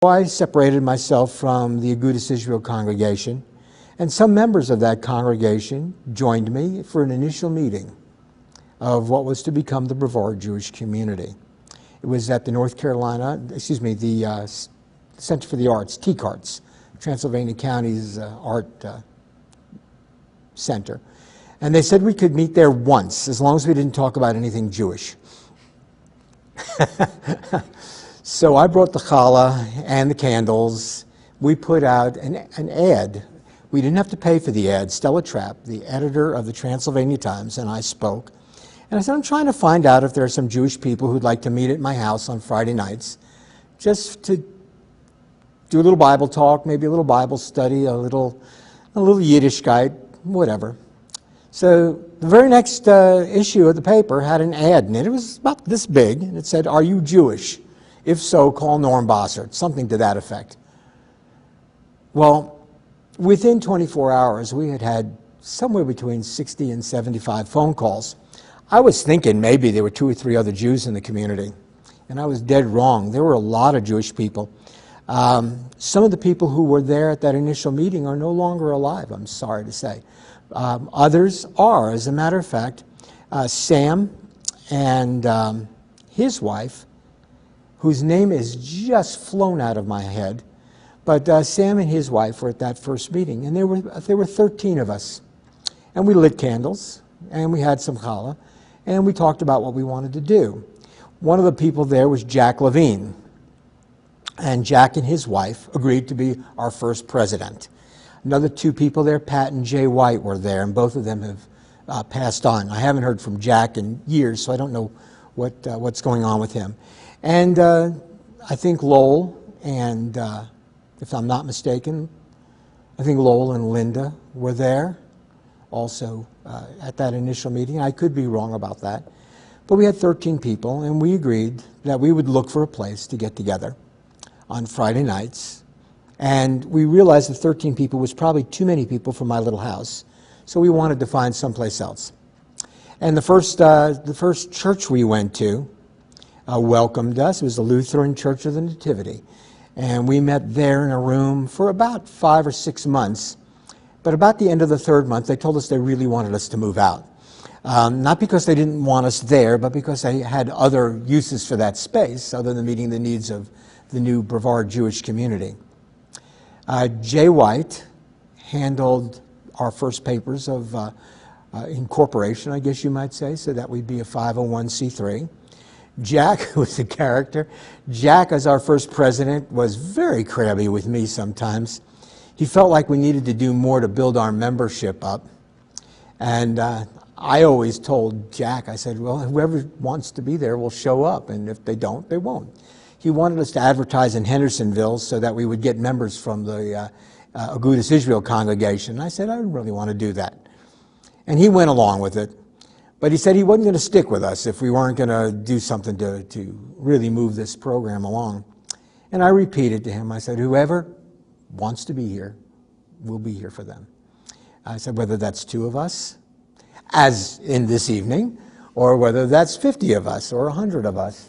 I separated myself from the Agudas Israel congregation, and some members of that congregation joined me for an initial meeting of what was to become the Brevard Jewish community. It was at the the Center for the Arts, TCARTS, Transylvania County's art center. And they said we could meet there once, as long as we didn't talk about anything Jewish. So I brought the challah and the candles. We put out an ad. We didn't have to pay for the ad. Stella Trapp, the editor of the Transylvania Times, and I spoke. And I said, I'm trying to find out if there are some Jewish people who'd like to meet at my house on Friday nights, just to do a little Bible talk, maybe a little Bible study, a little Yiddishkeit, whatever. So the very next issue of the paper had an ad in it. It was about this big, and it said, "Are you Jewish? If so, call Norm Bossert," something to that effect. Well, within 24 hours, we had had somewhere between 60 and 75 phone calls. I was thinking maybe there were 2 or 3 other Jews in the community, and I was dead wrong. There were a lot of Jewish people. Some of the people who were there at that initial meeting are no longer alive, I'm sorry to say. Others are. As a matter of fact, Sam and his wife, whose name is just flown out of my head, but Sam and his wife were at that first meeting, and there were 13 of us. And we lit candles, and we had some challah, and we talked about what we wanted to do. One of the people there was Jack Levine, and Jack and his wife agreed to be our first president. Another 2 people there, Pat and Jay White, were there, and both of them have passed on. I haven't heard from Jack in years, so I don't know what's going on with him. And I think Lowell and, if I'm not mistaken, I think Lowell and Linda were there also at that initial meeting. I could be wrong about that. But we had 13 people, and we agreed that we would look for a place to get together on Friday nights. And we realized that 13 people was probably too many people for my little house, so we wanted to find someplace else. And the first church we went to welcomed us. It was the Lutheran Church of the Nativity. And we met there in a room for about 5 or 6 months. But about the end of the 3rd month, they told us they really wanted us to move out. Not because they didn't want us there, but because they had other uses for that space other than meeting the needs of the new Brevard Jewish community. Jay White handled our first papers of incorporation, I guess you might say, so that we'd be a 501c3. Jack, who was a character, Jack, as our first president, was very crabby with me sometimes. He felt like we needed to do more to build our membership up. And I always told Jack, I said, well, whoever wants to be there will show up, and if they don't, they won't. He wanted us to advertise in Hendersonville so that we would get members from the Agudas Israel congregation. And I said, I didn't really want to do that. And he went along with it. But he said he wasn't going to stick with us if we weren't going to do something to really move this program along. And I repeated to him, I said, whoever wants to be here, we'll be here for them. I said, whether that's 2 of us, as in this evening, or whether that's 50 of us or 100 of us.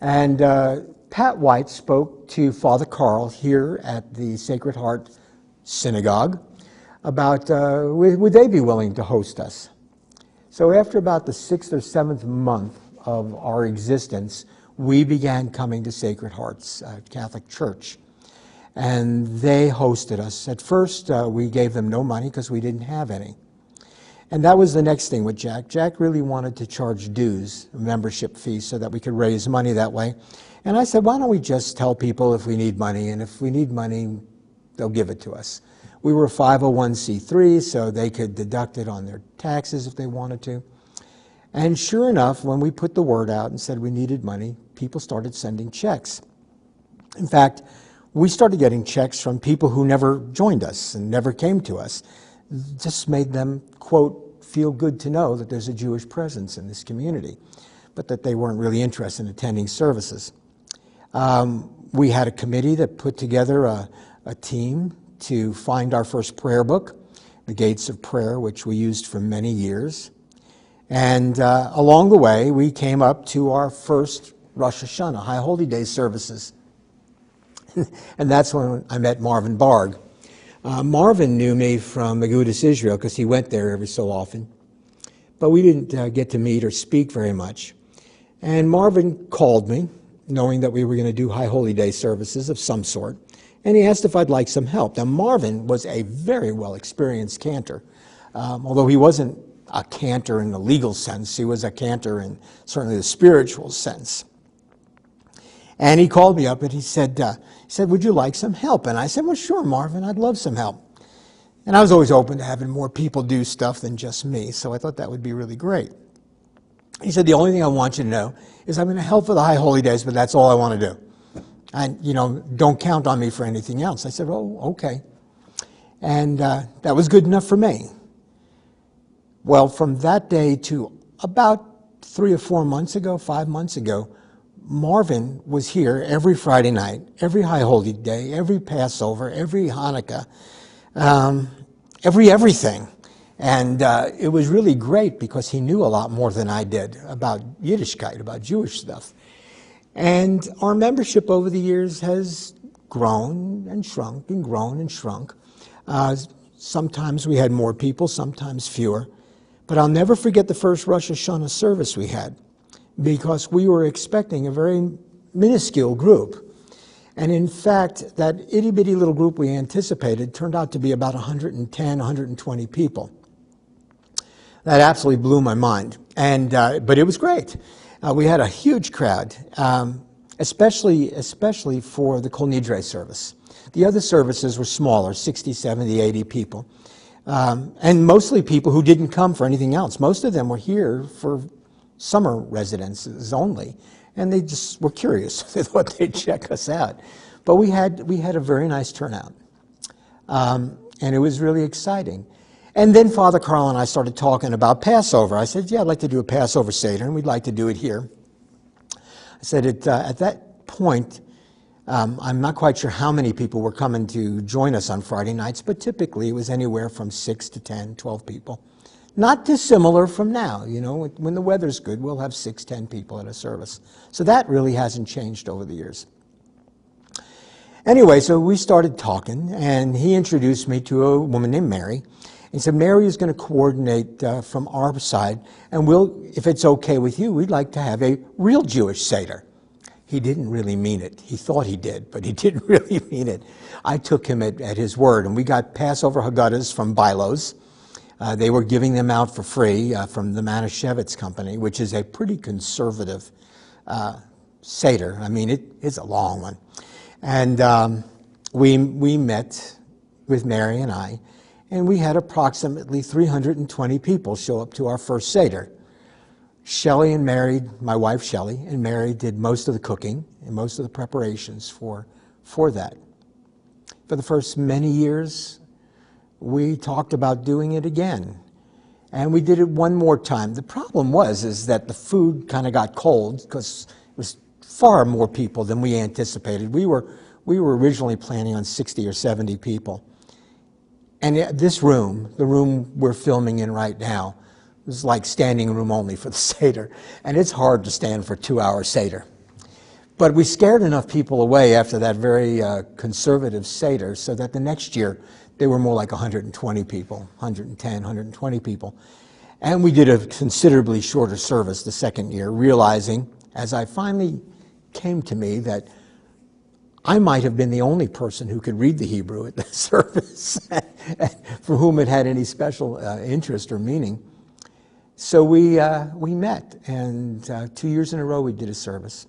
And Pat White spoke to Father Carl here at the Sacred Heart Synagogue about would they be willing to host us. So after about the 6th or 7th month of our existence, we began coming to Sacred Heart's Catholic Church. And they hosted us. At first, we gave them no money because we didn't have any. And that was the next thing with Jack. Jack really wanted to charge dues, a membership fee, so that we could raise money that way. And I said, why don't we just tell people if we need money, and if we need money, they'll give it to us. We were 501c3, so they could deduct it on their taxes if they wanted to. And sure enough, when we put the word out and said we needed money, people started sending checks. In fact, we started getting checks from people who never joined us and never came to us. It just made them, quote, feel good to know that there's a Jewish presence in this community, but that they weren't really interested in attending services. We had a committee that put together a team to find our first prayer book, The Gates of Prayer, which we used for many years. And along the way, we came up to our first Rosh Hashanah, High Holy Day services. And that's when I met Marvin Barg. Marvin knew me from Agudas Israel because he went there every so often. But we didn't get to meet or speak very much. And Marvin called me, knowing that we were going to do High Holy Day services of some sort, and he asked if I'd like some help. Now, Marvin was a very well-experienced cantor, although he wasn't a cantor in the legal sense. He was a cantor in certainly the spiritual sense. And he called me up and he said, would you like some help? And I said, well, sure, Marvin, I'd love some help. And I was always open to having more people do stuff than just me, so I thought that would be really great. He said, the only thing I want you to know is I'm going to help for the High Holy Days, but that's all I want to do. And, don't count on me for anything else. I said, oh, okay. And that was good enough for me. Well, from that day to about 3 or 4 months ago, 5 months ago, Marvin was here every Friday night, every High Holy Day, every Passover, every Hanukkah, everything. And it was really great because he knew a lot more than I did about Yiddishkeit, about Jewish stuff. And our membership over the years has grown and shrunk and grown and shrunk. Sometimes we had more people, sometimes fewer. But I'll never forget the first Rosh Hashanah service we had, because we were expecting a very minuscule group. And in fact, that itty-bitty little group we anticipated turned out to be about 110, 120 people. That absolutely blew my mind. But it was great. We had a huge crowd, especially for the Kol Nidre service. The other services were smaller, 60, 70, 80 people. And mostly people who didn't come for anything else. Most of them were here for summer residences only, and they just were curious. They thought they'd check us out. But we had a very nice turnout, and it was really exciting. And then Father Carl and I started talking about Passover. I said, yeah, I'd like to do a Passover Seder, and we'd like to do it here. I said, at that point, I'm not quite sure how many people were coming to join us on Friday nights, but typically it was anywhere from 6 to 10, 12 people. Not dissimilar from now. When the weather's good, we'll have 6, 10 people at a service. So that really hasn't changed over the years. Anyway, so we started talking, and he introduced me to a woman named Mary. He said, Mary is going to coordinate from our side, and if it's okay with you, we'd like to have a real Jewish Seder. He didn't really mean it. He thought he did, but he didn't really mean it. I took him at his word, and we got Passover Haggadahs from Bilos. They were giving them out for free from the Manischewitz Company, which is a pretty conservative Seder. I mean, it's a long one. And we met with Mary and I, and we had approximately 320 people show up to our first Seder. Shelley and Mary, my wife Shelley, and Mary did most of the cooking and most of the preparations for that. For the first many years, we talked about doing it again. And we did it one more time. The problem is that the food kind of got cold because it was far more people than we anticipated. We were originally planning on 60 or 70 people. And this room, the room we're filming in right now, was like standing room only for the Seder. And it's hard to stand for a 2-hour Seder. But we scared enough people away after that very conservative Seder so that the next year they were more like 120 people, 110, 120 people. And we did a considerably shorter service the second year, realizing, as I finally came to me, that I might have been the only person who could read the Hebrew at the service, for whom it had any special interest or meaning. So we met, and 2 years in a row we did a service.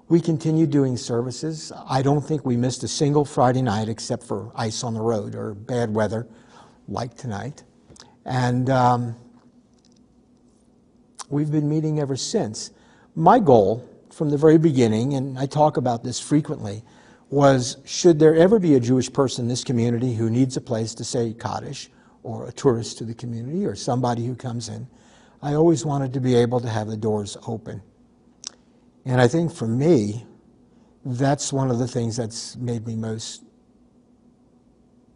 We continued doing services. I don't think we missed a single Friday night except for ice on the road or bad weather, like tonight. And we've been meeting ever since. My goal from the very beginning, and I talk about this frequently, was should there ever be a Jewish person in this community who needs a place to say Kaddish, or a tourist to the community, or somebody who comes in, I always wanted to be able to have the doors open. And I think for me, that's one of the things that's made me most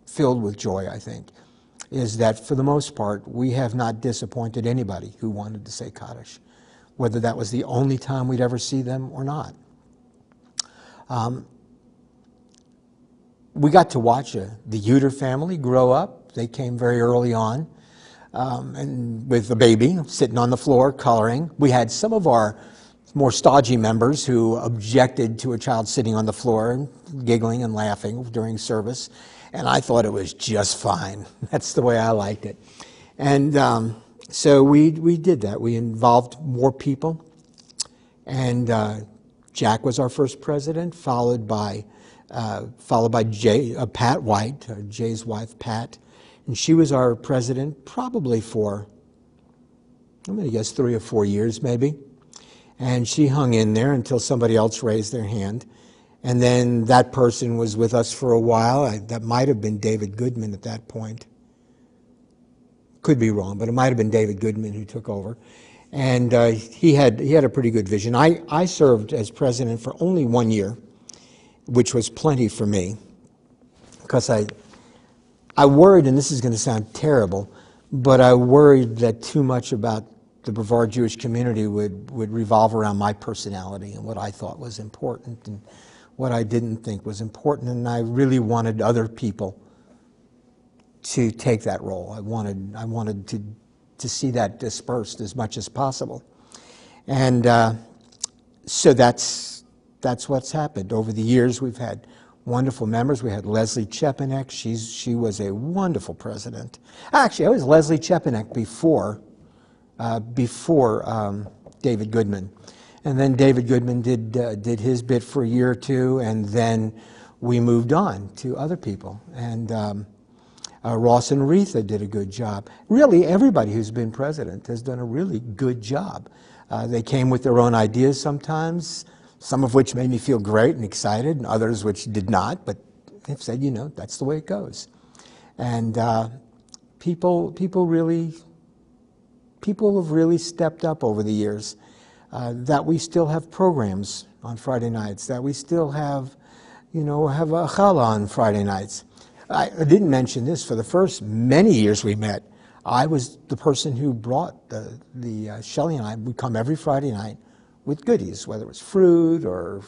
filled with joy, I think, is that for the most part, we have not disappointed anybody who wanted to say Kaddish, whether that was the only time we'd ever see them or not. We got to watch the Uter family grow up. They came very early on, and with a baby sitting on the floor coloring. We had some of our more stodgy members who objected to a child sitting on the floor and giggling and laughing during service, and I thought it was just fine. That's the way I liked it. And so we did that. We involved more people, and Jack was our first president, followed by Pat White, Jay's wife, Pat, and she was our president probably for, I'm going to guess 3 or 4 years maybe. And she hung in there until somebody else raised their hand. And then that person was with us for a while. That might have been David Goodman at that point. Could be wrong, but it might have been David Goodman who took over. And he had a pretty good vision. I served as president for only 1 year, which was plenty for me, because I worried, and this is going to sound terrible, but I worried that too much about the Brevard Jewish community would revolve around my personality and what I thought was important and what I didn't think was important, and I really wanted other people to take that role. I wanted to see that dispersed as much as possible. And so that's what's happened. Over the years, we've had wonderful members. We had Leslie Chepanek. She was a wonderful president. Actually, I was Leslie Chepanek before David Goodman. And then David Goodman did his bit for a year or two, and then we moved on to other people. And Ross and Aretha did a good job. Really, everybody who's been president has done a really good job. They came with their own ideas sometimes, some of which made me feel great and excited, and others which did not, but they've said, that's the way it goes. And people have really stepped up over the years, that we still have programs on Friday nights, that we still have a challah on Friday nights. I didn't mention this. For the first many years we met, I was the person who brought Shelley and I would come every Friday night with goodies, whether it was fruit or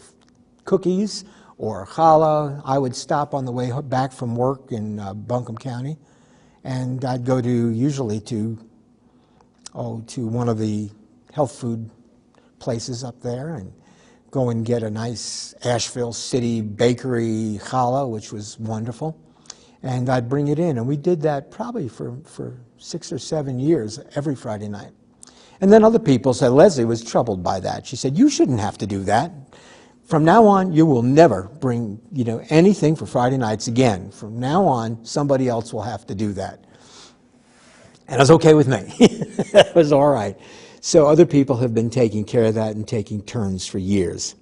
cookies or challah. I would stop on the way back from work in Buncombe County, and I'd go usually to one of the health food places up there and go and get a nice Asheville City bakery challah, which was wonderful. And I'd bring it in, and we did that probably for 6 or 7 years, every Friday night. And then other people said, Leslie was troubled by that. She said, you shouldn't have to do that. From now on, you will never bring anything for Friday nights again. From now on, somebody else will have to do that. And it was okay with me. It was all right. So other people have been taking care of that and taking turns for years.